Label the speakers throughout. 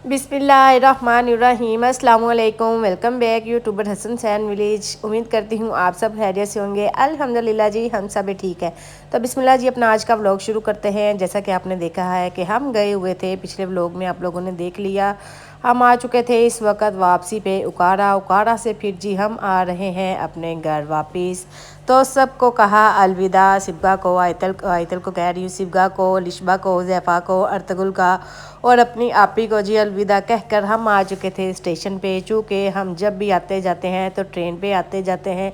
Speaker 1: बिस्मिल्लाहिर्रहमानिर्रहीम। अस्सलाम वालेकुम। Welcome back youtuber Hasan Sain village. उम्मीद करती हूँ आप सब खैरियत से होंगे। अल्हम्दुलिल्लाह जी हम सब भी ठीक है। तो बिस्मिल्लाह जी अपना आज का व्लॉग शुरू करते हैं। जैसा कि आपने देखा है कि हम गए हुए थे, पिछले व्लॉग में आप लोगों ने देख लिया। हम आ चुके थे इस वक्त वापसी पे उकाड़ा से फिर जी हम आ रहे हैं अपने घर वापस। तो सबको कहा अलविदा। सिबगा को, आयतल को कह रही हूँ, सिबगा को, लिशबा को, जैफ़ा को, अर्तगुल का और अपनी आपी को जी अलविदा कहकर हम आ चुके थे स्टेशन पे। चूँकि हम जब भी आते जाते हैं तो ट्रेन पे आते जाते हैं।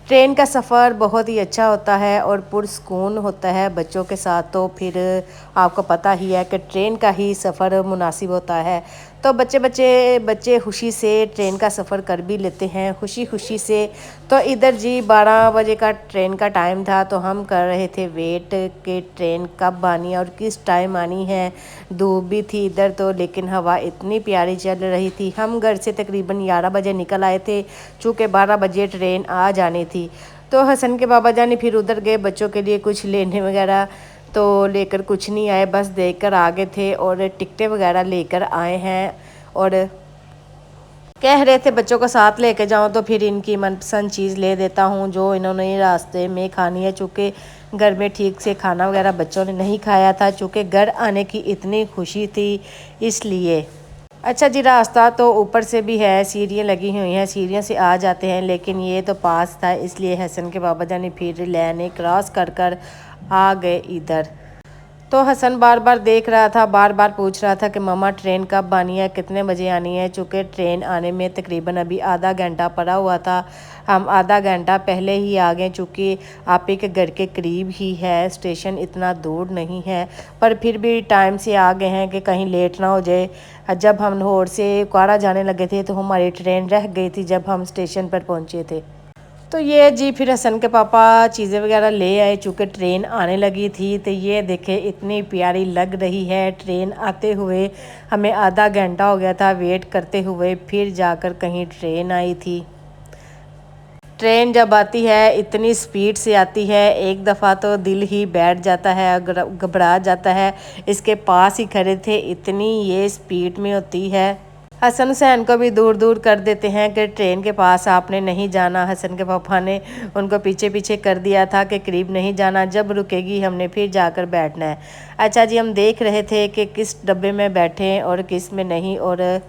Speaker 1: ट्रेन का सफ़र बहुत ही अच्छा होता है और पुरसकून होता है बच्चों के साथ। तो फिर आपको पता ही है कि ट्रेन का ही सफ़र मुनासिब होता है। तो बच्चे बच्चे बच्चे खुशी से ट्रेन का सफ़र कर भी लेते हैं, खुशी खुशी से। तो इधर जी 12 बजे का ट्रेन का टाइम था, तो हम कर रहे थे वेट कि ट्रेन कब आनी है और किस टाइम आनी है। धूप भी थी इधर तो, लेकिन हवा इतनी प्यारी चल रही थी। हम घर से तकरीबन 11 बजे निकल आए थे, चूँकि 12 बजे ट्रेन आ जानी थी। तो हसन के बाबा जानी फिर उधर गए बच्चों के लिए कुछ लेने वगैरह। तो लेकर कुछ नहीं आए, बस देख कर आ गए थे और टिकटें वगैरह लेकर आए हैं। और कह रहे थे बच्चों को साथ लेके जाऊं तो फिर इनकी मनपसंद चीज़ ले देता हूं जो इन्होंने रास्ते में खानी है। चूँकि घर में ठीक से खाना वगैरह बच्चों ने नहीं खाया था, चूँकि घर आने की इतनी खुशी थी इसलिए। अच्छा जी, रास्ता तो ऊपर से भी है, सीढ़ियाँ लगी हुई हैं, सीढ़ियों से आ जाते हैं, लेकिन ये तो पास था इसलिए हसन के बाबा जानी फिर लेने क्रॉस कर कर आ गए इधर। तो हसन बार बार देख रहा था, बार बार पूछ रहा था कि मम्मा ट्रेन कब आनी है, कितने बजे आनी है। चूँकि ट्रेन आने में तकरीबन अभी आधा घंटा पड़ा हुआ था। हम आधा घंटा पहले ही आ गए, चूँकि आप ही के घर के करीब ही है स्टेशन, इतना दूर नहीं है। पर फिर भी टाइम से आ गए हैं कि कहीं लेट ना हो जाए। जब हम लाहौर से काड़ा जाने लगे थे तो हमारी ट्रेन रह गई थी जब हम स्टेशन पर पहुँचे थे। तो ये जी फिर हसन के पापा चीज़ें वगैरह ले आए, चूँकि ट्रेन आने लगी थी। तो ये देखे इतनी प्यारी लग रही है ट्रेन आते हुए। हमें आधा घंटा हो गया था वेट करते हुए, फिर जाकर कहीं ट्रेन आई थी। ट्रेन जब आती है इतनी स्पीड से आती है, एक दफ़ा तो दिल ही बैठ जाता है, घबरा जाता है। इसके पास ही खड़े थे, इतनी ये स्पीड में होती है। हसन हुसैन को भी दूर दूर कर देते हैं कि ट्रेन के पास आपने नहीं जाना। हसन के पापा ने उनको पीछे पीछे कर दिया था कि करीब नहीं जाना, जब रुकेगी हमने फिर जाकर बैठना है। अच्छा जी, हम देख रहे थे कि किस डब्बे में बैठें और किस में नहीं। और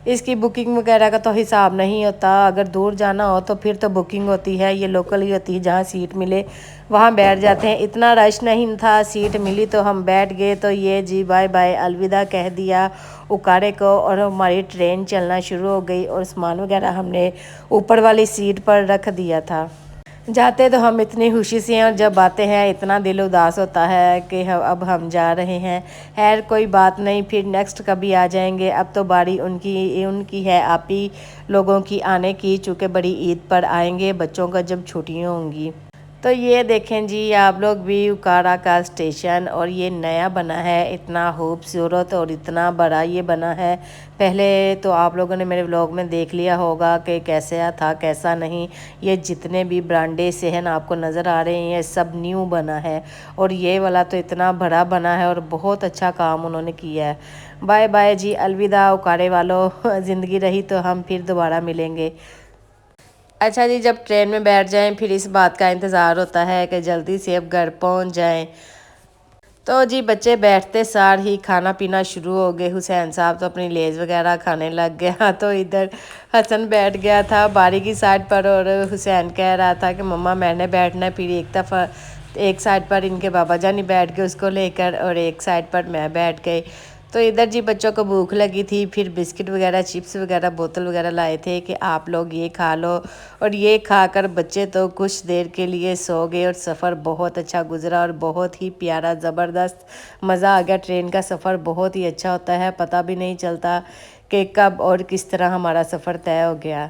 Speaker 1: इसकी बुकिंग वगैरह का तो हिसाब नहीं होता। अगर दूर जाना हो तो फिर तो बुकिंग होती है, ये लोकल ही होती है, जहाँ सीट मिले वहाँ बैठ जाते हैं। इतना रश नहीं था, सीट मिली तो हम बैठ गए। तो ये जी बाय बाय अलविदा कह दिया उकाड़े को और हमारी ट्रेन चलना शुरू हो गई। और सामान वगैरह हमने ऊपर वाली सीट पर रख दिया था। जाते तो हम इतनी खुशी से हैं और जब आते हैं इतना दिल उदास होता है कि अब हम जा रहे हैं। खैर कोई बात नहीं, फिर नेक्स्ट कभी आ जाएंगे। अब तो बारी उनकी उनकी है, आप ही लोगों की आने की, चूँकि बड़ी ईद पर आएंगे बच्चों का जब छुट्टियाँ होंगी। तो ये देखें जी आप लोग भी उकाड़ा का स्टेशन, और ये नया बना है, इतना खूबसूरत और इतना बड़ा ये बना है। पहले तो आप लोगों ने मेरे व्लॉग में देख लिया होगा कि कैसा था कैसा नहीं। ये जितने भी ब्रांडे सहन आपको नज़र आ रहे हैं सब न्यू बना है, और ये वाला तो इतना बड़ा बना है और बहुत अच्छा काम उन्होंने किया है। बाय बाय जी, अलविदा उकाड़े वालों। ज़िंदगी रही तो हम फिर दोबारा मिलेंगे। अच्छा जी, जब ट्रेन में बैठ जाएं फिर इस बात का इंतज़ार होता है कि जल्दी से अब घर पहुंच जाएं। तो जी बच्चे बैठते सार ही खाना पीना शुरू हो गए। हुसैन साहब तो अपनी लेज़ वगैरह खाने लग गया। तो इधर हसन बैठ गया था बारी की साइड पर और हुसैन कह रहा था कि मम्मा मैंने बैठना है। फिर एक दफ़ा एक साइड पर इनके बाबा जानी बैठ गए उसको लेकर, और एक साइड पर मैं बैठ गई। तो इधर जी बच्चों को भूख लगी थी, फिर बिस्किट वगैरह चिप्स वगैरह बोतल वगैरह लाए थे कि आप लोग ये खा लो। और ये खाकर बच्चे तो कुछ देर के लिए सो गए और सफ़र बहुत अच्छा गुजरा और बहुत ही प्यारा ज़बरदस्त मज़ा आ गया। ट्रेन का सफ़र बहुत ही अच्छा होता है, पता भी नहीं चलता कि कब और किस तरह हमारा सफ़र तय हो गया।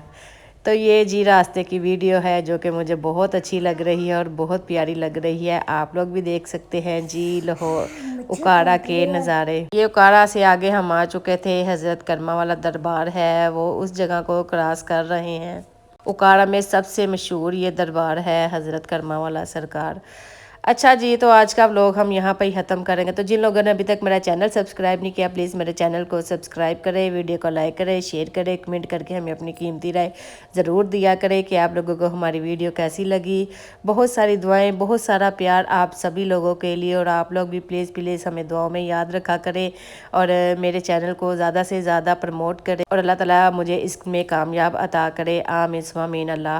Speaker 1: तो ये जी रास्ते की वीडियो है जो कि मुझे बहुत अच्छी लग रही है और बहुत प्यारी लग रही है। आप लोग भी देख सकते हैं जी लाहौर उकाड़ा के नज़ारे। ये उकाड़ा से आगे हम आ चुके थे, हज़रत करमा वाला दरबार है, वो उस जगह को क्रॉस कर रहे हैं। उकाड़ा में सबसे मशहूर ये दरबार है हज़रत करमा वाला सरकार। अच्छा जी, तो आज का व्लॉग हम यहाँ पर ही ख़त्म करेंगे। तो जिन लोगों ने अभी तक मेरा चैनल सब्सक्राइब नहीं किया, प्लीज़ मेरे चैनल को सब्सक्राइब करें, वीडियो को लाइक करें, शेयर करें, कमेंट करके हमें अपनी कीमती राय ज़रूर दिया करें कि आप लोगों को हमारी वीडियो कैसी लगी। बहुत सारी दुआएं, बहुत सारा प्यार आप सभी लोगों के लिए, और आप लोग भी प्लीज़ प्लीज़ हमें दुआओं में याद रखा करें और मेरे चैनल को ज़्यादा से ज़्यादा प्रमोट करें और अल्लाह ताला मुझे इसमें कामयाब अता करे। आमीन सुम्मा आमीन। अल्लाह।